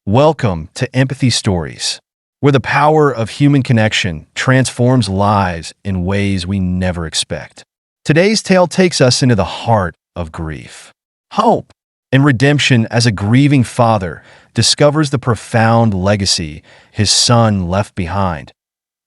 Welcome to Empathy Stories, where the power of human connection transforms lives in ways we never expect. Today's tale takes us into the heart of grief, hope, and redemption as a grieving father discovers the profound legacy his son left behind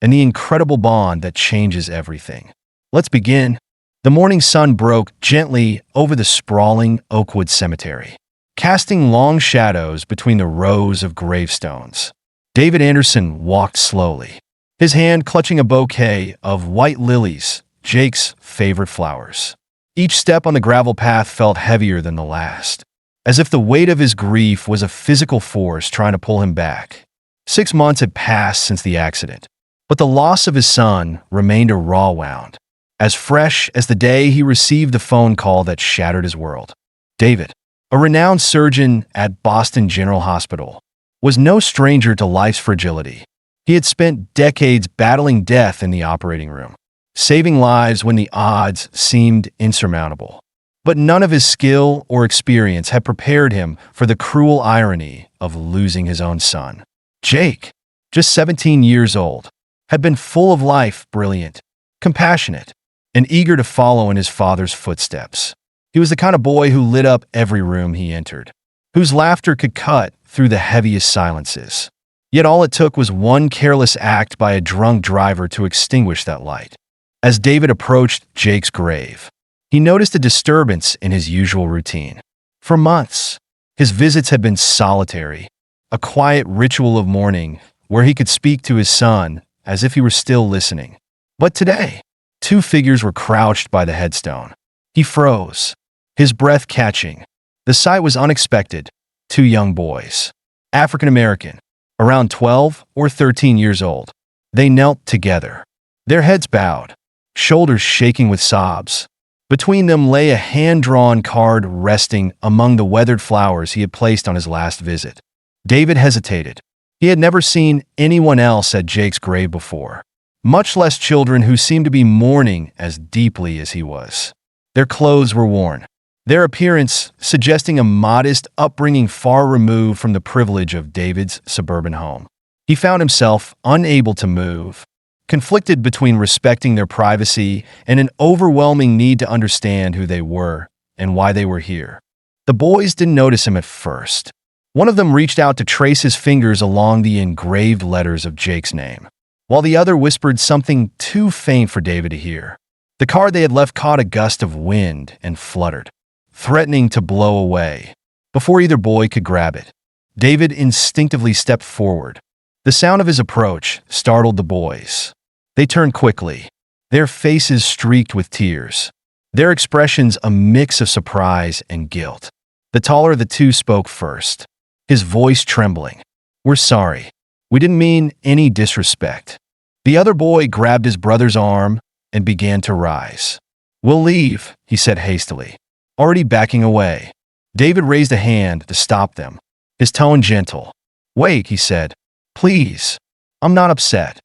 and the incredible bond that changes everything. Let's begin. The morning sun broke gently over the sprawling Oakwood Cemetery, casting long shadows between the rows of gravestones. David Anderson walked slowly, his hand clutching a bouquet of white lilies, Jake's favorite flowers. Each step on the gravel path felt heavier than the last, as if the weight of his grief was a physical force trying to pull him back. 6 months had passed since the accident, but the loss of his son remained a raw wound, as fresh as the day he received the phone call that shattered his world. David, a renowned surgeon at Boston General Hospital, was no stranger to life's fragility. He had spent decades battling death in the operating room, saving lives when the odds seemed insurmountable. But none of his skill or experience had prepared him for the cruel irony of losing his own son. Jake, just 17 years old, had been full of life, brilliant, compassionate, and eager to follow in his father's footsteps. He was the kind of boy who lit up every room he entered, whose laughter could cut through the heaviest silences. Yet all it took was one careless act by a drunk driver to extinguish that light. As David approached Jake's grave, he noticed a disturbance in his usual routine. For months, his visits had been solitary, a quiet ritual of mourning where he could speak to his son as if he were still listening. But today, two figures were crouched by the headstone. He froze, his breath catching. The sight was unexpected. Two young boys, African American, around 12 or 13 years old. They knelt together, their heads bowed, shoulders shaking with sobs. Between them lay a hand-drawn card resting among the weathered flowers he had placed on his last visit. David hesitated. He had never seen anyone else at Jake's grave before, much less children who seemed to be mourning as deeply as he was. Their clothes were worn, their appearance suggesting a modest upbringing far removed from the privilege of David's suburban home. He found himself unable to move, conflicted between respecting their privacy and an overwhelming need to understand who they were and why they were here. The boys didn't notice him at first. One of them reached out to trace his fingers along the engraved letters of Jake's name, while the other whispered something too faint for David to hear. The card they had left caught a gust of wind and fluttered, threatening to blow away. Before either boy could grab it, David instinctively stepped forward. The sound of his approach startled the boys. They turned quickly, their faces streaked with tears, their expressions a mix of surprise and guilt. The taller of the two spoke first, his voice trembling. "We're sorry. We didn't mean any disrespect." The other boy grabbed his brother's arm and began to rise. "We'll leave," he said hastily, already backing away. David raised a hand to stop them, his tone gentle. "Wait," he said. "Please. I'm not upset.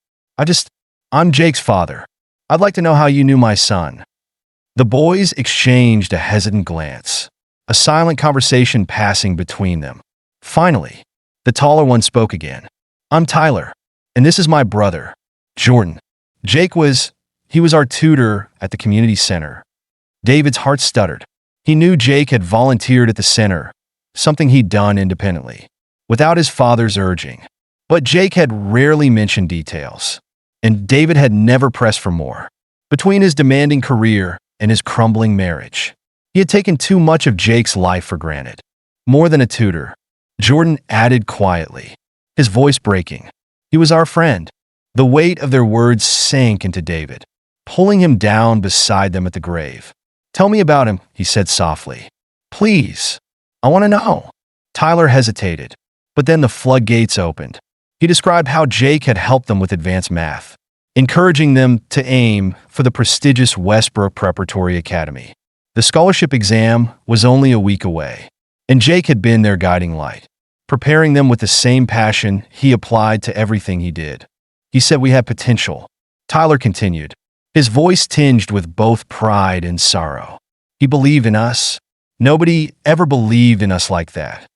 I'm Jake's father. I'd like to know how you knew my son." The boys exchanged a hesitant glance, a silent conversation passing between them. Finally, the taller one spoke again. "I'm Tyler, and this is my brother, Jordan. He was our tutor at the community center." David's heart stuttered. He knew Jake had volunteered at the center, something he'd done independently, without his father's urging. But Jake had rarely mentioned details, and David had never pressed for more. Between his demanding career and his crumbling marriage, he had taken too much of Jake's life for granted. "More than a tutor," Jordan added quietly, his voice breaking. "He was our friend." The weight of their words sank into David, pulling him down beside them at the grave. "Tell me about him," he said softly. "Please. I want to know." Tyler hesitated, but then the floodgates opened. He described how Jake had helped them with advanced math, encouraging them to aim for the prestigious Westbrook Preparatory Academy. The scholarship exam was only a week away, and Jake had been their guiding light, preparing them with the same passion he applied to everything he did. "He said we had potential," Tyler continued, his voice tinged with both pride and sorrow. "He believed in us. Nobody ever believed in us like that."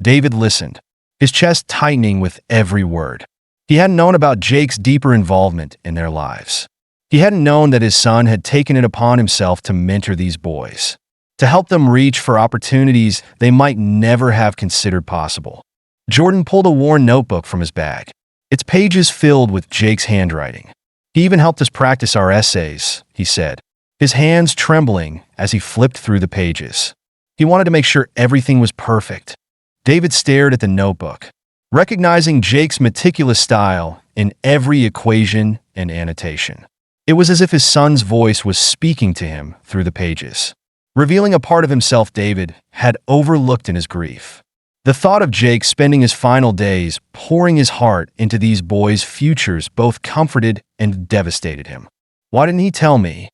David listened, his chest tightening with every word. He hadn't known about Jake's deeper involvement in their lives. He hadn't known that his son had taken it upon himself to mentor these boys, to help them reach for opportunities they might never have considered possible. Jordan pulled a worn notebook from his bag, its pages filled with Jake's handwriting. He even helped us practice our essays, he said, his hands trembling as he flipped through the pages. He wanted to make sure everything was perfect. David stared at the notebook, recognizing Jake's meticulous style in every equation and annotation. It was as if his son's voice was speaking to him through the pages, revealing a part of himself David had overlooked in his grief. The thought of Jake spending his final days pouring his heart into these boys' futures both comforted and devastated him. "Why didn't he tell me?"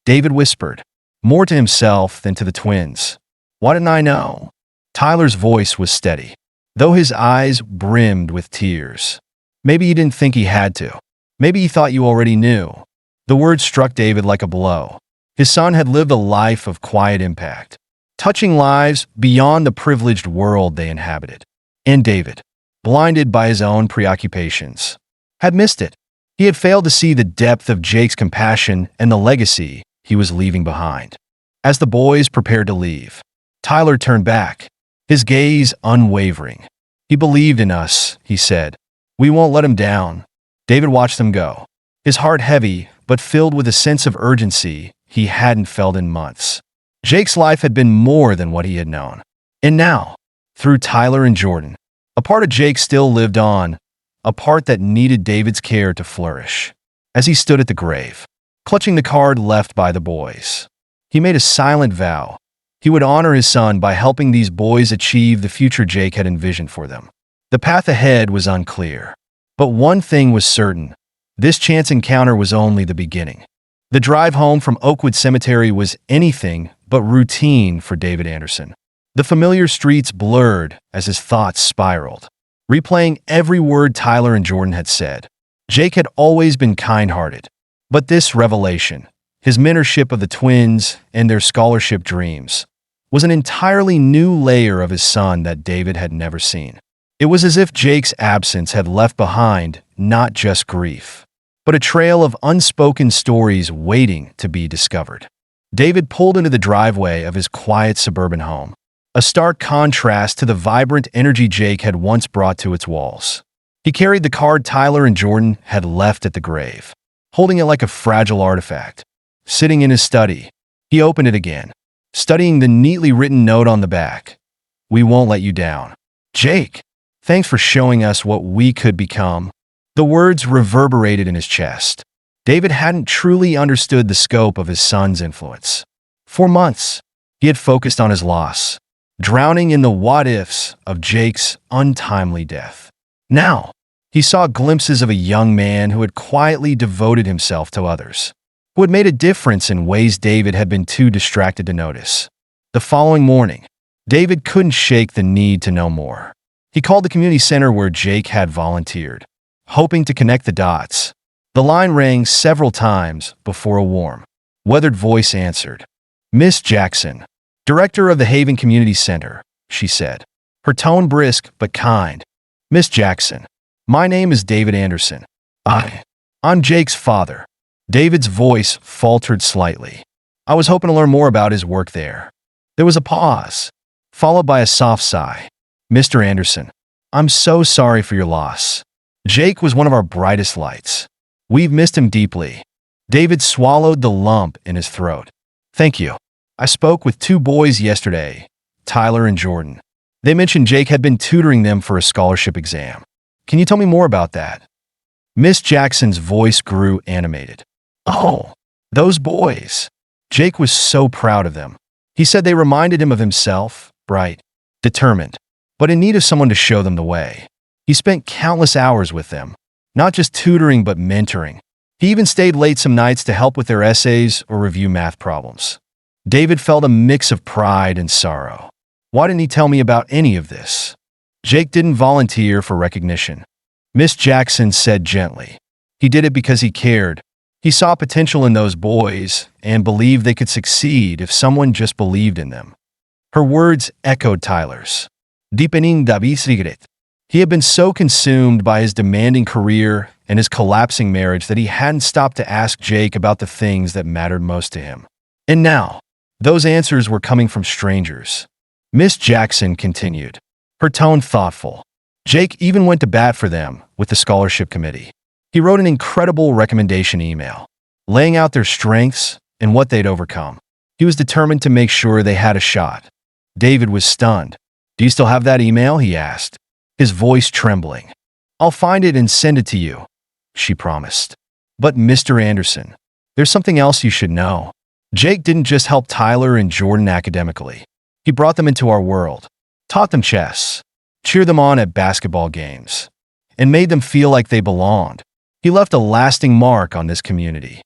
David whispered, more to himself than to the twins. "Why didn't I know?" Tyler's voice was steady, though his eyes brimmed with tears. "Maybe you didn't think he had to. Maybe he thought you already knew." The words struck David like a blow. His son had lived a life of quiet impact, touching lives beyond the privileged world they inhabited. And David, blinded by his own preoccupations, had missed it. He had failed to see the depth of Jake's compassion and the legacy he was leaving behind. As the boys prepared to leave, Tyler turned back, his gaze unwavering. "He believed in us," he said. "We won't let him down." David watched them go, his heart heavy but filled with a sense of urgency he hadn't felt in months. Jake's life had been more than what he had known. And now, through Tyler and Jordan, a part of Jake still lived on, a part that needed David's care to flourish. As he stood at the grave, clutching the card left by the boys, he made a silent vow. He would honor his son by helping these boys achieve the future Jake had envisioned for them. The path ahead was unclear, but one thing was certain: this chance encounter was only the beginning. The drive home from Oakwood Cemetery was anything but routine for David Anderson. The familiar streets blurred as his thoughts spiraled, replaying every word Tyler and Jordan had said. Jake had always been kind-hearted, but this revelation, his mentorship of the twins and their scholarship dreams, was an entirely new layer of his son that David had never seen. It was as if Jake's absence had left behind not just grief, but a trail of unspoken stories waiting to be discovered. David pulled into the driveway of his quiet suburban home, a stark contrast to the vibrant energy Jake had once brought to its walls. He carried the card Tyler and Jordan had left at the grave, holding it like a fragile artifact. Sitting in his study, he opened it again, studying the neatly written note on the back. "We won't let you down. Jake, thanks for showing us what we could become." The words reverberated in his chest. David hadn't truly understood the scope of his son's influence. For months, he had focused on his loss, drowning in the what-ifs of Jake's untimely death. Now, he saw glimpses of a young man who had quietly devoted himself to others, who had made a difference in ways David had been too distracted to notice. The following morning, David couldn't shake the need to know more. He called the community center where Jake had volunteered, hoping to connect the dots. The line rang several times before a warm, weathered voice answered. "Miss Jackson, director of the Haven Community Center," she said, her tone brisk but kind. "Miss Jackson, my name is David Anderson. I'm Jake's father." David's voice faltered slightly. "I was hoping to learn more about his work there." There was a pause, followed by a soft sigh. "Mr. Anderson, I'm so sorry for your loss. Jake was one of our brightest lights. We've missed him deeply." David swallowed the lump in his throat. "Thank you. I spoke with two boys yesterday, Tyler and Jordan. They mentioned Jake had been tutoring them for a scholarship exam. Can you tell me more about that?" Miss Jackson's voice grew animated. "Oh, those boys. Jake was so proud of them. He said they reminded him of himself, bright, determined, but in need of someone to show them the way. He spent countless hours with them, not just tutoring but mentoring. He even stayed late some nights to help with their essays or review math problems." David felt a mix of pride and sorrow. Why didn't he tell me about any of this? Jake didn't volunteer for recognition. Miss Jackson said gently. He did it because he cared. He saw potential in those boys and believed they could succeed if someone just believed in them. Her words echoed Tyler's. "Deepening the secret." He had been so consumed by his demanding career and his collapsing marriage that he hadn't stopped to ask Jake about the things that mattered most to him. And now, those answers were coming from strangers. Miss Jackson continued, her tone thoughtful. Jake even went to bat for them with the scholarship committee. He wrote an incredible recommendation email, laying out their strengths and what they'd overcome. He was determined to make sure they had a shot. David was stunned. "Do you still have that email?" he asked, his voice trembling. "I'll find it and send it to you," she promised. "But Mr. Anderson, there's something else you should know. Jake didn't just help Tyler and Jordan academically. He brought them into our world, taught them chess, cheered them on at basketball games, and made them feel like they belonged. He left a lasting mark on this community."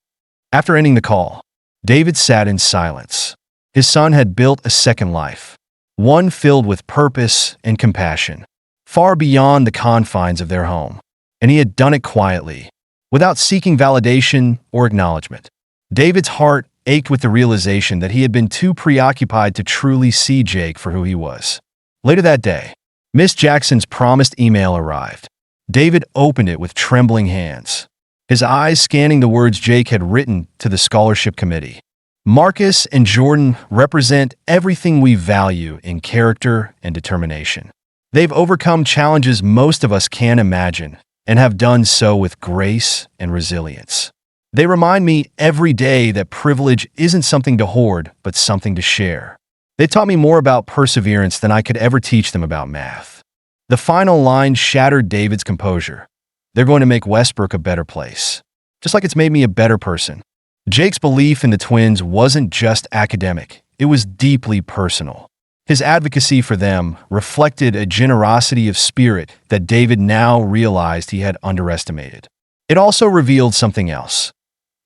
After ending the call, David sat in silence. His son had built a second life, one filled with purpose and compassion, far beyond the confines of their home. And he had done it quietly, without seeking validation or acknowledgement. David's heart ached with the realization that he had been too preoccupied to truly see Jake for who he was. Later that day, Miss Jackson's promised email arrived. David opened it with trembling hands, his eyes scanning the words Jake had written to the scholarship committee. "Marcus and Jordan represent everything we value in character and determination. They've overcome challenges most of us can't imagine and have done so with grace and resilience. They remind me every day that privilege isn't something to hoard, but something to share. They taught me more about perseverance than I could ever teach them about math." The final line shattered David's composure. "They're going to make Westbrook a better place, just like it's made me a better person." Jake's belief in the twins wasn't just academic, it was deeply personal. His advocacy for them reflected a generosity of spirit that David now realized he had underestimated. It also revealed something else.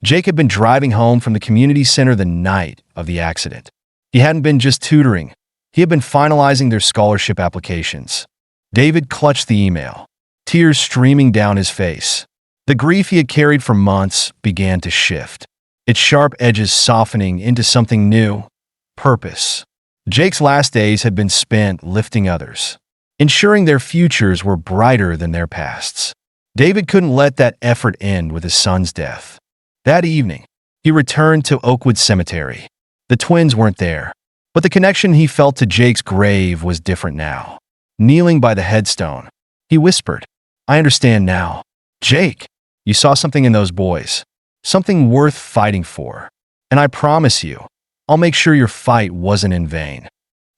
Jake had been driving home from the community center the night of the accident. He hadn't been just tutoring, he had been finalizing their scholarship applications. David clutched the email, tears streaming down his face. The grief he had carried for months began to shift, its sharp edges softening into something new: purpose. Jake's last days had been spent lifting others, ensuring their futures were brighter than their pasts. David couldn't let that effort end with his son's death. That evening, he returned to Oakwood Cemetery. The twins weren't there, but the connection he felt to Jake's grave was different now. Kneeling by the headstone, he whispered, "I understand now. Jake, you saw something in those boys, something worth fighting for. And I promise you, I'll make sure your fight wasn't in vain."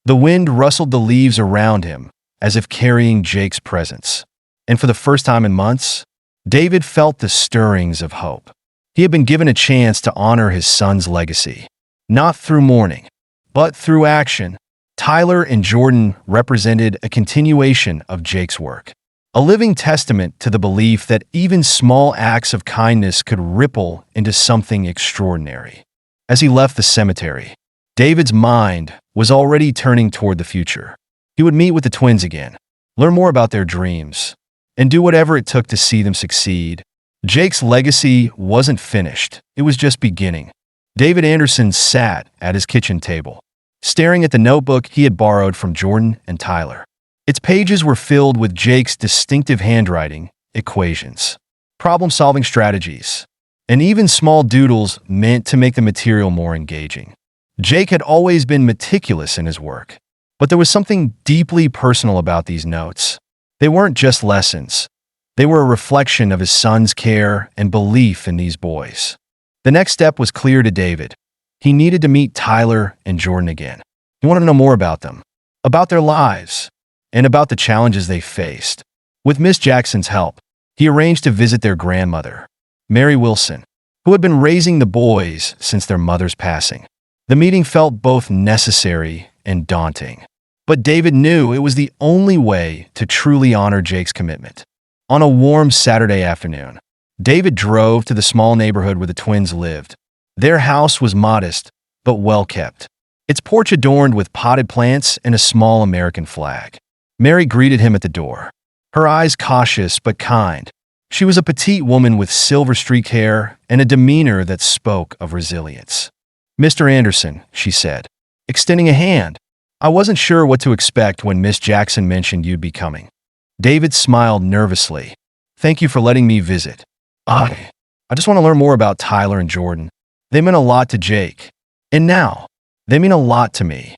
The wind rustled the leaves around him, as if carrying Jake's presence. And for the first time in months, David felt the stirrings of hope. He had been given a chance to honor his son's legacy, not through mourning, but through action. Tyler and Jordan represented a continuation of Jake's work, a living testament to the belief that even small acts of kindness could ripple into something extraordinary. As he left the cemetery, David's mind was already turning toward the future. He would meet with the twins again, learn more about their dreams, and do whatever it took to see them succeed. Jake's legacy wasn't finished, it was just beginning. David Anderson sat at his kitchen table, staring at the notebook he had borrowed from Jordan and Tyler. Its pages were filled with Jake's distinctive handwriting, equations, problem-solving strategies, and even small doodles meant to make the material more engaging. Jake had always been meticulous in his work, but there was something deeply personal about these notes. They weren't just lessons. They were a reflection of his son's care and belief in these boys. The next step was clear to David. He needed to meet Tyler and Jordan again. He wanted to know more about them, about their lives, and about the challenges they faced. With Miss Jackson's help, he arranged to visit their grandmother, Mary Wilson, who had been raising the boys since their mother's passing. The meeting felt both necessary and daunting, but David knew it was the only way to truly honor Jake's commitment. On a warm Saturday afternoon, David drove to the small neighborhood where the twins lived. Their house was modest, but well-kept, its porch adorned with potted plants and a small American flag. Mary greeted him at the door, her eyes cautious but kind. She was a petite woman with silver-streaked hair and a demeanor that spoke of resilience. "Mr. Anderson," she said, extending a hand. "I wasn't sure what to expect when Miss Jackson mentioned you'd be coming. David smiled nervously. Thank you for letting me visit. I just want to learn more about Tyler and Jordan. They meant a lot to Jake. And now, they mean a lot to me.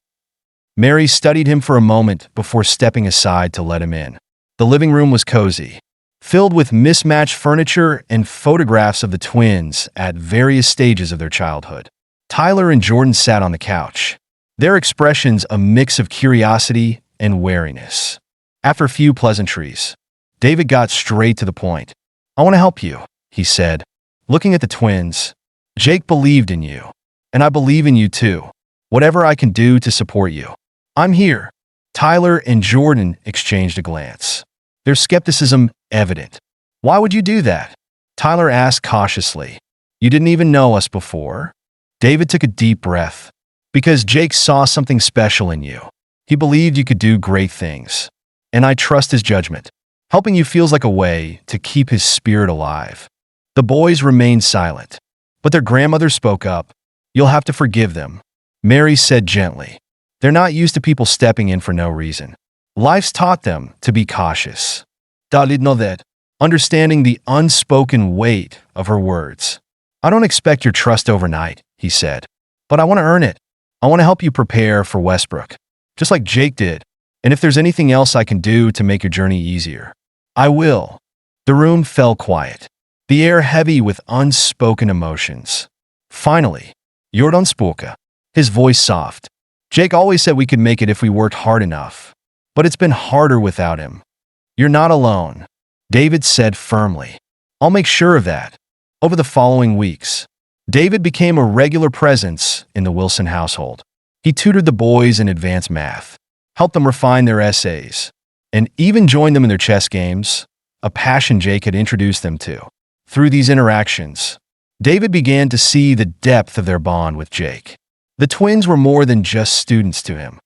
Mary studied him for a moment before stepping aside to let him in. The living room was cozy, filled with mismatched furniture and photographs of the twins at various stages of their childhood. Tyler and Jordan sat on the couch, their expressions a mix of curiosity and wariness. After a few pleasantries, David got straight to the point. I want to help you, he said, looking at the twins. Jake believed in you, and I believe in you too. Whatever I can do to support you, I'm here. Tyler and Jordan exchanged a glance, their skepticism evident. Why would you do that? Tyler asked cautiously. You didn't even know us before? David took a deep breath. Because Jake saw something special in you. He believed you could do great things. And I trust his judgment. Helping you feels like a way to keep his spirit alive. The boys remained silent, but their grandmother spoke up. You'll have to forgive them, Mary said gently. They're not used to people stepping in for no reason. Life's taught them to be cautious. David nodded, understanding the unspoken weight of her words. I don't expect your trust overnight, he said, but I want to earn it. I want to help you prepare for Westbrook, just like Jake did. And if there's anything else I can do to make your journey easier, I will. The room fell quiet, the air heavy with unspoken emotions. Finally, Jordan spoke, his voice soft. Jake always said we could make it if we worked hard enough, but it's been harder without him. You're not alone, David said firmly. I'll make sure of that. Over the following weeks, David became a regular presence in the Wilson household. He tutored the boys in advanced math, helped them refine their essays, and even joined them in their chess games, a passion Jake had introduced them to. Through these interactions, David began to see the depth of their bond with Jake. The twins were more than just students to him.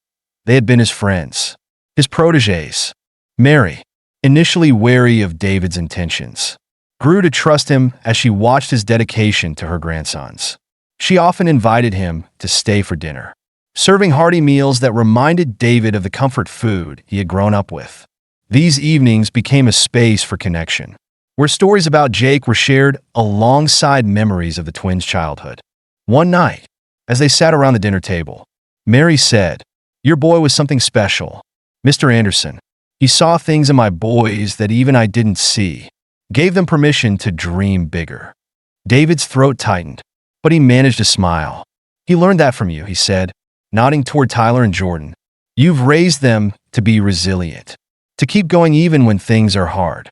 They had been his friends, his protégés. Mary, initially wary of David's intentions, grew to trust him as she watched his dedication to her grandsons. She often invited him to stay for dinner, serving hearty meals that reminded David of the comfort food he had grown up with. These evenings became a space for connection, where stories about Jake were shared alongside memories of the twins' childhood. One night, as they sat around the dinner table, Mary said, Your boy was something special. Mr. Anderson, he saw things in my boys that even I didn't see. Gave them permission to dream bigger. David's throat tightened, but he managed a smile. He learned that from you, he said, nodding toward Tyler and Jordan. You've raised them to be resilient, to keep going even when things are hard.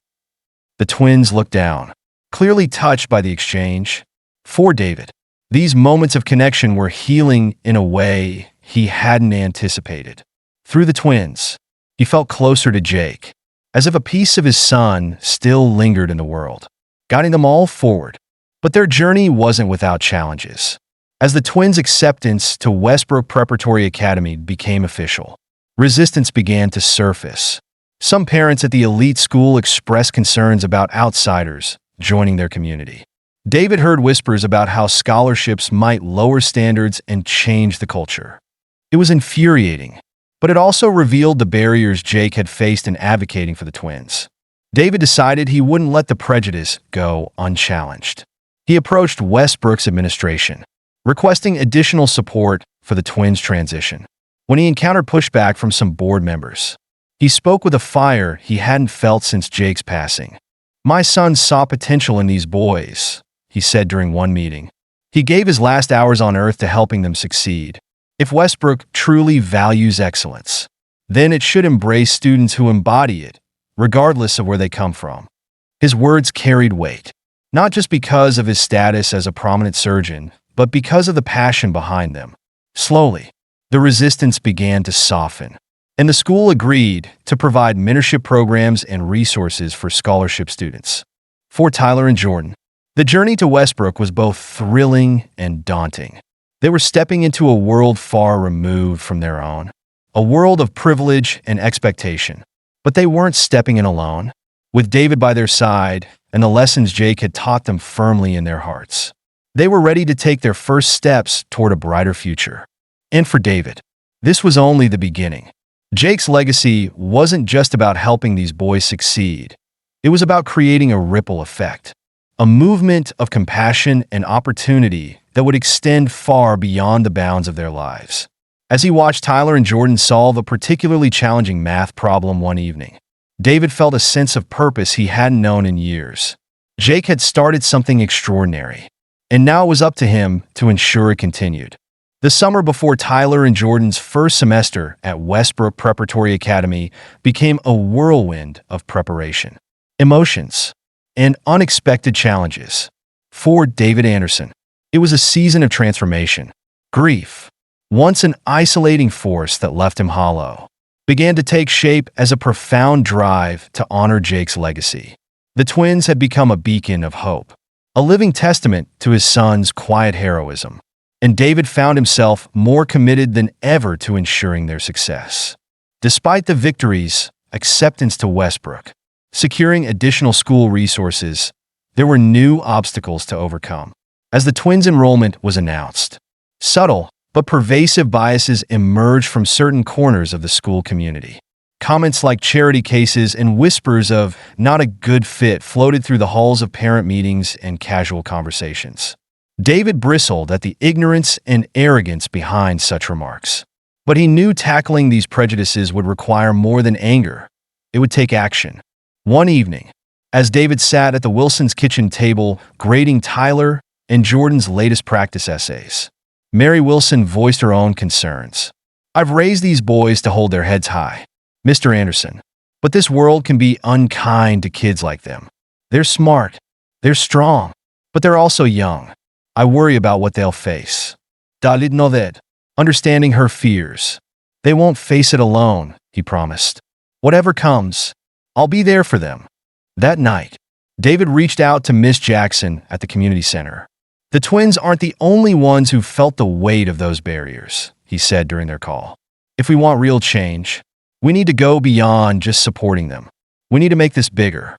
The twins looked down, clearly touched by the exchange. For David, these moments of connection were healing in a way he hadn't anticipated. Through the twins, he felt closer to Jake, as if a piece of his son still lingered in the world, guiding them all forward. But their journey wasn't without challenges. As the twins' acceptance to Westbrook Preparatory Academy became official, resistance began to surface. Some parents at the elite school expressed concerns about outsiders joining their community. David heard whispers about how scholarships might lower standards and change the culture. It was infuriating, but it also revealed the barriers Jake had faced in advocating for the twins. David decided he wouldn't let the prejudice go unchallenged. He approached Westbrook's administration, requesting additional support for the twins' transition. When he encountered pushback from some board members, he spoke with a fire he hadn't felt since Jake's passing. My son saw potential in these boys, he said during one meeting. He gave his last hours on earth to helping them succeed. If Westbrook truly values excellence, then it should embrace students who embody it, regardless of where they come from. His words carried weight, not just because of his status as a prominent surgeon, but because of the passion behind them. Slowly, the resistance began to soften, and the school agreed to provide mentorship programs and resources for scholarship students. For Tyler and Jordan, the journey to Westbrook was both thrilling and daunting. They were stepping into a world far removed from their own, a world of privilege and expectation. But they weren't stepping in alone. With David by their side and the lessons Jake had taught them firmly in their hearts, they were ready to take their first steps toward a brighter future. And for David, this was only the beginning. Jake's legacy wasn't just about helping these boys succeed. It was about creating a ripple effect, a movement of compassion and opportunity that would extend far beyond the bounds of their lives. As he watched Tyler and Jordan solve a particularly challenging math problem one evening, David felt a sense of purpose he hadn't known in years. Jake had started something extraordinary, and now it was up to him to ensure it continued. The summer before Tyler and Jordan's first semester at Westbrook Preparatory Academy became a whirlwind of preparation, emotions, and unexpected challenges. For David Anderson, it was a season of transformation. Grief, once an isolating force that left him hollow, began to take shape as a profound drive to honor Jake's legacy. The twins had become a beacon of hope, a living testament to his son's quiet heroism, and David found himself more committed than ever to ensuring their success. Despite the victories, acceptance to Westbrook, securing additional school resources, there were new obstacles to overcome. As the twins' enrollment was announced, subtle but pervasive biases emerged from certain corners of the school community. Comments like charity cases and whispers of "not a good fit" floated through the halls of parent meetings and casual conversations. David bristled at the ignorance and arrogance behind such remarks. But he knew tackling these prejudices would require more than anger. It would take action. One evening, as David sat at the Wilsons' kitchen table grading Tyler and Jordan's latest practice essays, Mary Wilson voiced her own concerns. "I've raised these boys to hold their heads high, Mr. Anderson, but this world can be unkind to kids like them. They're smart, they're strong, but they're also young. I worry about what they'll face." David nodded, understanding her fears. "They won't face it alone," he promised. "Whatever comes, I'll be there for them." That night, David reached out to Miss Jackson at the community center. "The twins aren't the only ones who felt the weight of those barriers," he said during their call. "If we want real change, we need to go beyond just supporting them. We need to make this bigger."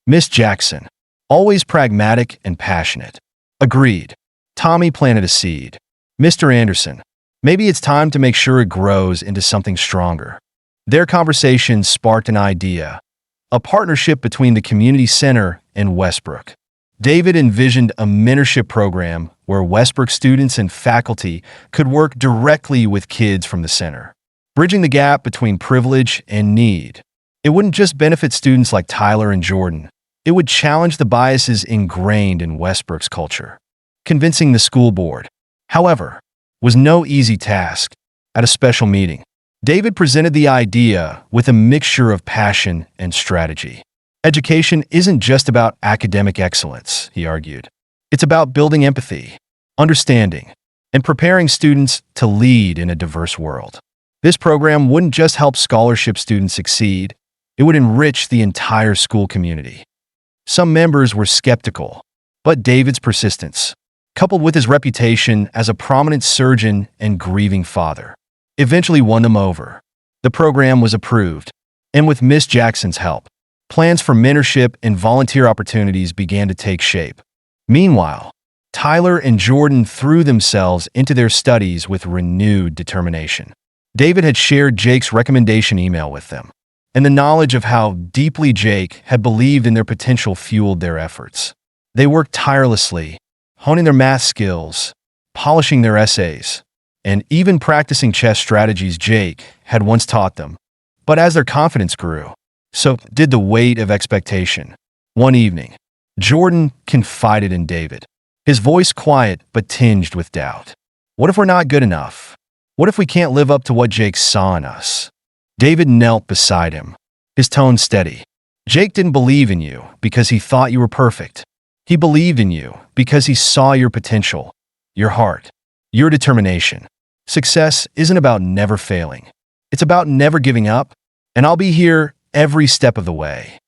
Miss Jackson, always pragmatic and passionate, agreed. Tommy planted a seed. "Mr. Anderson, maybe it's time to make sure it grows into something stronger." Their conversation sparked an idea, a partnership between the community center and Westbrook. David envisioned a mentorship program where Westbrook students and faculty could work directly with kids from the center, bridging the gap between privilege and need. It wouldn't just benefit students like Tyler and Jordan. It would challenge the biases ingrained in Westbrook's culture. Convincing the school board, however, was no easy task. At a special meeting, David presented the idea with a mixture of passion and strategy. Education isn't just about academic excellence, he argued. It's about building empathy, understanding, and preparing students to lead in a diverse world. This program wouldn't just help scholarship students succeed, it would enrich the entire school community. Some members were skeptical, but David's persistence, coupled with his reputation as a prominent surgeon and grieving father, eventually won them over. The program was approved, and with Miss Jackson's help, plans for mentorship and volunteer opportunities began to take shape. Meanwhile, Tyler and Jordan threw themselves into their studies with renewed determination. David had shared Jake's recommendation email with them, and the knowledge of how deeply Jake had believed in their potential fueled their efforts. They worked tirelessly, honing their math skills, polishing their essays, and even practicing chess strategies Jake had once taught them. But as their confidence grew, so did the weight of expectation. One evening, Jordan confided in David, his voice quiet but tinged with doubt. "What if we're not good enough? What if we can't live up to what Jake saw in us?" David knelt beside him, his tone steady. "Jake didn't believe in you because he thought you were perfect. He believed in you because he saw your potential, your heart, your determination. Success isn't about never failing. It's about never giving up, and I'll be here every step of the way."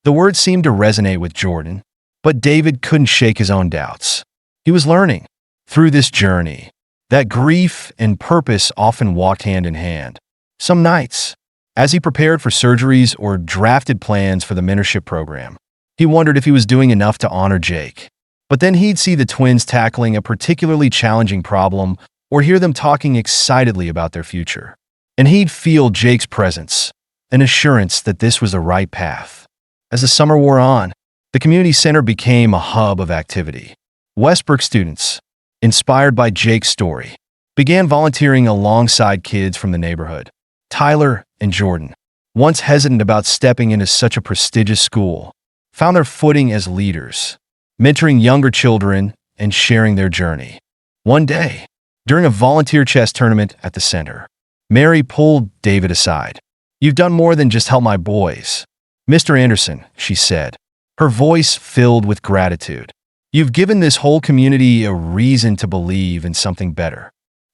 The words seemed to resonate with Jordan, but David couldn't shake his own doubts. He was learning, through this journey, that grief and purpose often walked hand in hand. Some nights, as he prepared for surgeries or drafted plans for the mentorship program, he wondered if he was doing enough to honor Jake. But then he'd see the twins tackling a particularly challenging problem or hear them talking excitedly about their future. and he'd feel Jake's presence, an assurance that this was the right path. As the summer wore on, the community center became a hub of activity. Westbrook students, inspired by Jake's story, began volunteering alongside kids from the neighborhood. Tyler and Jordan, once hesitant about stepping into such a prestigious school, found their footing as leaders, mentoring younger children and sharing their journey. One day, during a volunteer chess tournament at the center, Mary pulled David aside. "You've done more than just help my boys, Mr. Anderson," she said, her voice filled with gratitude. "You've given this whole community a reason to believe in something better."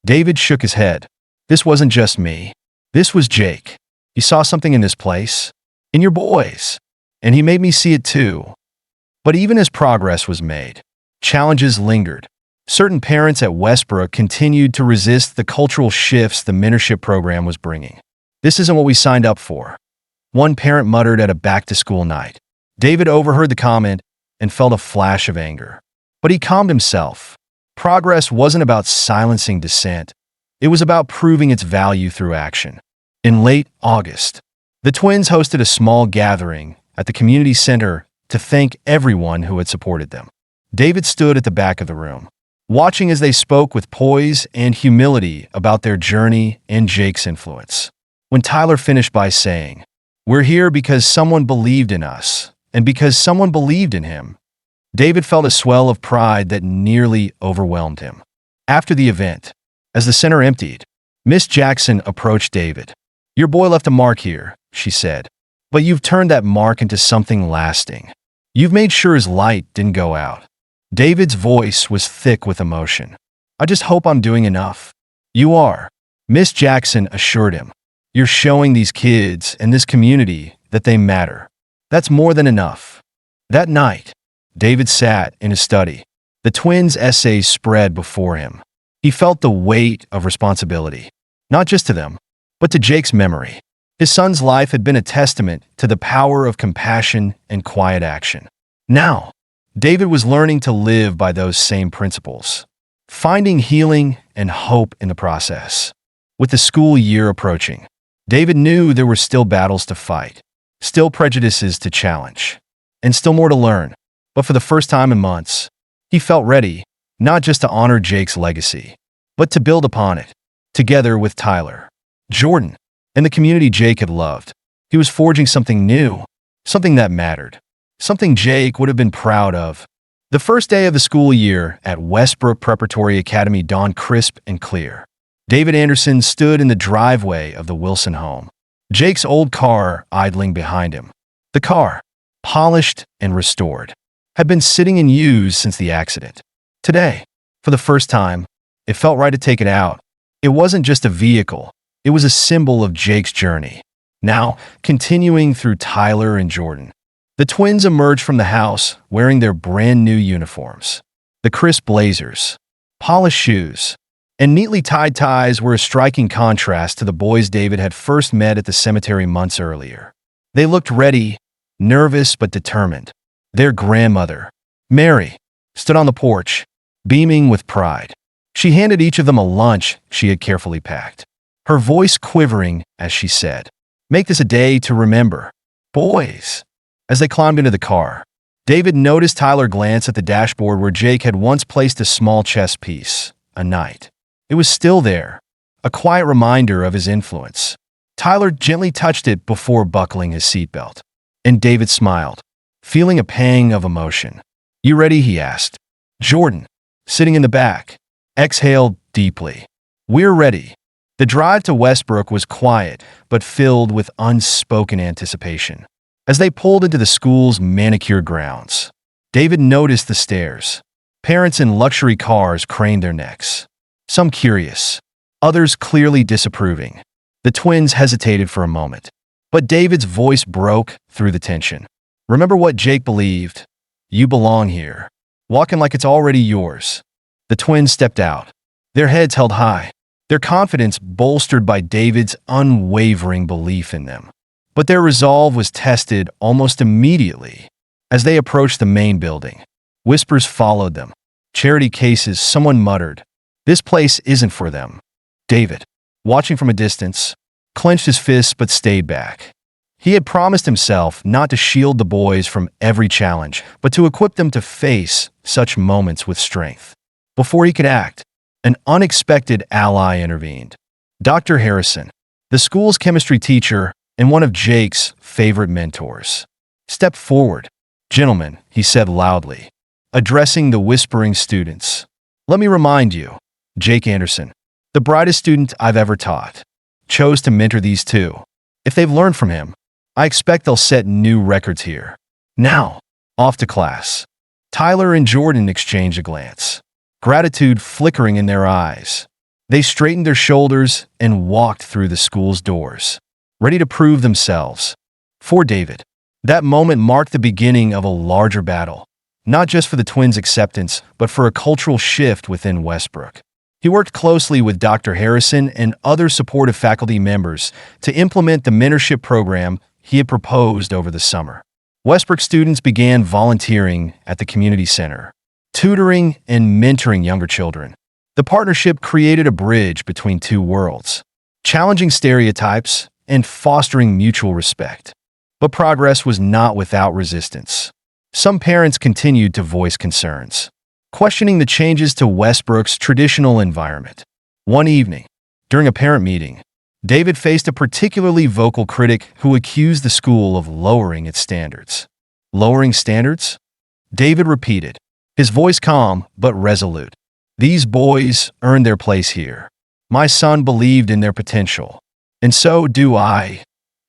David shook his head. "This wasn't just me. This was Jake. He saw something in this place, in your boys, and he made me see it too." But even as progress was made, challenges lingered. Certain parents at Westbrook continued to resist the cultural shifts the mentorship program was bringing. "This isn't what we signed up for," one parent muttered at a back-to-school night. David overheard the comment and felt a flash of anger. But he calmed himself. Progress wasn't about silencing dissent. It was about proving its value through action. In late August, the twins hosted a small gathering at the community center to thank everyone who had supported them. David stood at the back of the room, watching as they spoke with poise and humility about their journey and Jake's influence. When Tyler finished by saying, "We're here because someone believed in us, and because someone believed in him," David felt a swell of pride that nearly overwhelmed him. After the event, as the center emptied, Miss Jackson approached David. "Your boy left a mark here," she said, "but you've turned that mark into something lasting. You've made sure his light didn't go out." David's voice was thick with emotion. "I just hope I'm doing enough." "You are," Miss Jackson assured him. "You're showing these kids and this community that they matter. That's more than enough." That night, David sat in his study. The twins' essays spread before him. He felt the weight of responsibility, not just to them, but to Jake's memory. His son's life had been a testament to the power of compassion and quiet action. Now, David was learning to live by those same principles, finding healing and hope in the process. With the school year approaching, David knew there were still battles to fight, still prejudices to challenge, and still more to learn. But for the first time in months, he felt ready, not just to honor Jake's legacy, but to build upon it, together with Tyler, Jordan, and the community Jake had loved. He was forging something new, something that mattered, something Jake would have been proud of. The first day of the school year at Westbrook Preparatory Academy dawned crisp and clear. David Anderson stood in the driveway of the Wilson home, Jake's old car idling behind him. The car, polished and restored, had been sitting in use since the accident. Today, for the first time, it felt right to take it out. It wasn't just a vehicle, it was a symbol of Jake's journey. Now, continuing through Tyler and Jordan, the twins emerged from the house wearing their brand new uniforms. The crisp blazers, polished shoes, and neatly tied ties were a striking contrast to the boys David had first met at the cemetery months earlier. They looked ready, nervous but determined. Their grandmother, Mary, stood on the porch, beaming with pride. She handed each of them a lunch she had carefully packed, her voice quivering as she said, "Make this a day to remember, boys." As they climbed into the car, David noticed Tyler glance at the dashboard where Jake had once placed a small chess piece, a knight. It was still there, a quiet reminder of his influence. Tyler gently touched it before buckling his seatbelt, and David smiled, feeling a pang of emotion. "You ready?" he asked. Jordan, sitting in the back, exhaled deeply. "We're ready." The drive to Westbrook was quiet, but filled with unspoken anticipation. As they pulled into the school's manicured grounds, David noticed the stairs. Parents in luxury cars craned their necks, some curious, others clearly disapproving. The twins hesitated for a moment, but David's voice broke through the tension. "Remember what Jake believed. You belong here. Walk in like it's already yours." The twins stepped out, their heads held high, their confidence bolstered by David's unwavering belief in them. But their resolve was tested almost immediately as they approached the main building. Whispers followed them. "Charity cases," someone muttered. "This place isn't for them." David, watching from a distance, clenched his fists but stayed back. He had promised himself not to shield the boys from every challenge, but to equip them to face such moments with strength. Before he could act, an unexpected ally intervened. Dr. Harrison, the school's chemistry teacher and one of Jake's favorite mentors, stepped forward. "Gentlemen," he said loudly, addressing the whispering students. "Let me remind you, Jake Anderson, the brightest student I've ever taught, chose to mentor these two. If they've learned from him, I expect they'll set new records here. Now, off to class." Tyler and Jordan exchanged a glance, gratitude flickering in their eyes. They straightened their shoulders and walked through the school's doors, ready to prove themselves. For David, that moment marked the beginning of a larger battle, not just for the twins' acceptance, but for a cultural shift within Westbrook. He worked closely with Dr. Harrison and other supportive faculty members to implement the mentorship program he had proposed over the summer. Westbrook students began volunteering at the community center, tutoring and mentoring younger children. The partnership created a bridge between two worlds, challenging stereotypes and fostering mutual respect. But progress was not without resistance. Some parents continued to voice concerns, questioning the changes to Westbrook's traditional environment. One evening, during a parent meeting, David faced a particularly vocal critic who accused the school of lowering its standards. "Lowering standards?" David repeated, his voice calm but resolute. "These boys earned their place here. My son believed in their potential. And so do I.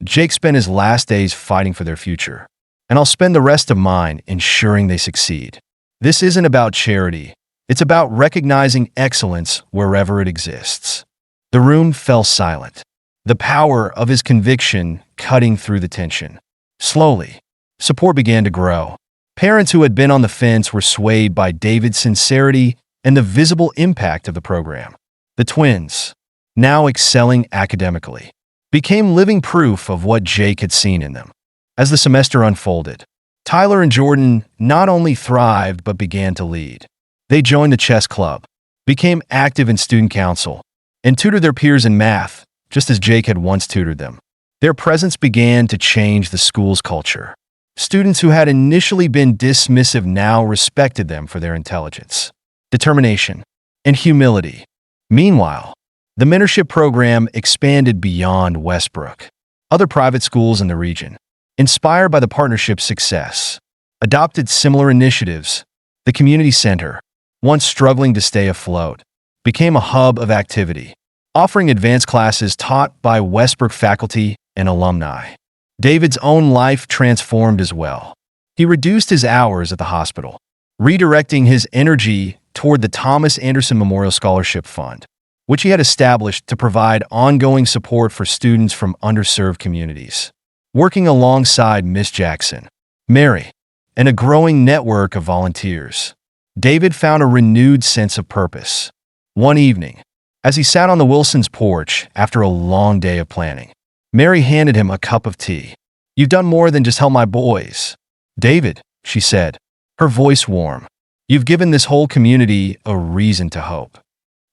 Jake spent his last days fighting for their future, and I'll spend the rest of mine ensuring they succeed. This isn't about charity. It's about recognizing excellence wherever it exists." The room fell silent, the power of his conviction cutting through the tension. Slowly, support began to grow. Parents who had been on the fence were swayed by David's sincerity and the visible impact of the program. The twins, now excelling academically, became living proof of what Jake had seen in them. As the semester unfolded, Tyler and Jordan not only thrived but began to lead. They joined the chess club, became active in student council, and tutored their peers in math, just as Jake had once tutored them. Their presence began to change the school's culture. Students who had initially been dismissive now respected them for their intelligence, determination, and humility. Meanwhile, the mentorship program expanded beyond Westbrook. Other private schools in the region, inspired by the partnership's success, adopted similar initiatives. The community center, once struggling to stay afloat, became a hub of activity, offering advanced classes taught by Westbrook faculty and alumni. David's own life transformed as well. He reduced his hours at the hospital, redirecting his energy toward the Thomas Anderson Memorial Scholarship Fund, which he had established to provide ongoing support for students from underserved communities. Working alongside Miss Jackson, Mary, and a growing network of volunteers, David found a renewed sense of purpose. One evening, as he sat on the Wilsons' porch after a long day of planning, Mary handed him a cup of tea. "You've done more than just help my boys, David," she said, her voice warm. "You've given this whole community a reason to hope."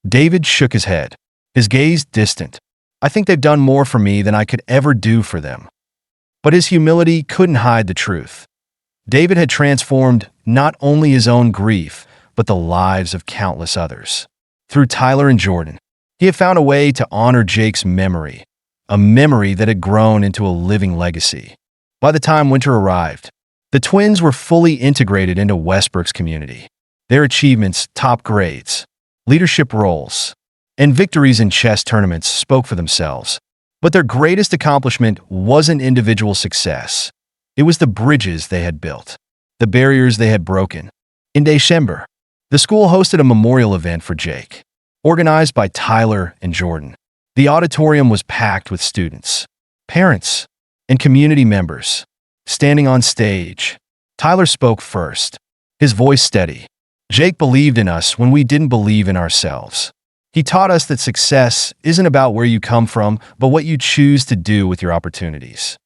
David shook his head, his gaze distant. "I think they've done more for me than I could ever do for them." But his humility couldn't hide the truth. David had transformed not only his own grief, but the lives of countless others. Through Tyler and Jordan, he had found a way to honor Jake's memory, a memory that had grown into a living legacy. By the time winter arrived, the twins were fully integrated into Westbrook's community. Their achievements, top grades, leadership roles, and victories in chess tournaments spoke for themselves. But their greatest accomplishment wasn't individual success. It was the bridges they had built, the barriers they had broken. In December, the school hosted a memorial event for Jake, organized by Tyler and Jordan. The auditorium was packed with students, parents, and community members. Standing on stage, Tyler spoke first, his voice steady. "Jake believed in us when we didn't believe in ourselves. He taught us that success isn't about where you come from, but what you choose to do with your opportunities."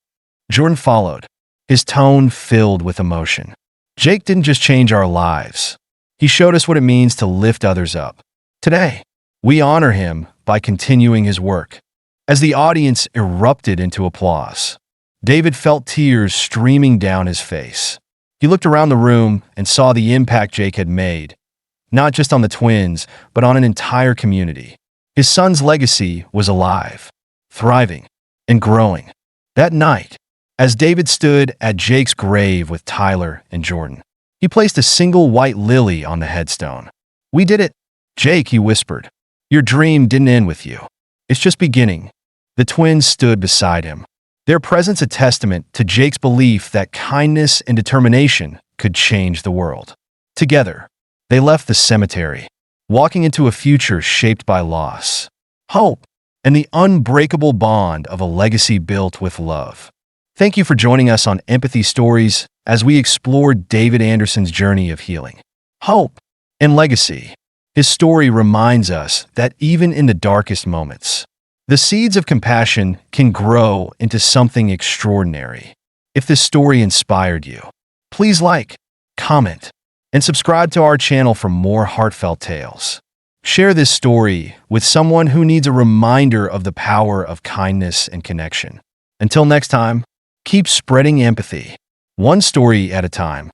Jordan followed, his tone filled with emotion. "Jake didn't just change our lives. He showed us what it means to lift others up. Today, we honor him by continuing his work, As the audience erupted into applause, David felt tears streaming down his face. He looked around the room and saw the impact Jake had made, not just on the twins, but on an entire community. His son's legacy was alive, thriving, and growing. That night, as David stood at Jake's grave with Tyler and Jordan, he placed a single white lily on the headstone. "We did it, Jake," he whispered. "Your dream didn't end with you. It's just beginning." The twins stood beside him, their presence a testament to Jake's belief that kindness and determination could change the world. Together, they left the cemetery, walking into a future shaped by loss, hope, and the unbreakable bond of a legacy built with love. Thank you for joining us on Empathy Stories as we explore David Anderson's journey of healing, hope, and legacy. His story reminds us that even in the darkest moments, the seeds of compassion can grow into something extraordinary. If this story inspired you, please like, comment, and subscribe to our channel for more heartfelt tales. Share this story with someone who needs a reminder of the power of kindness and connection. Until next time, keep spreading empathy, one story at a time.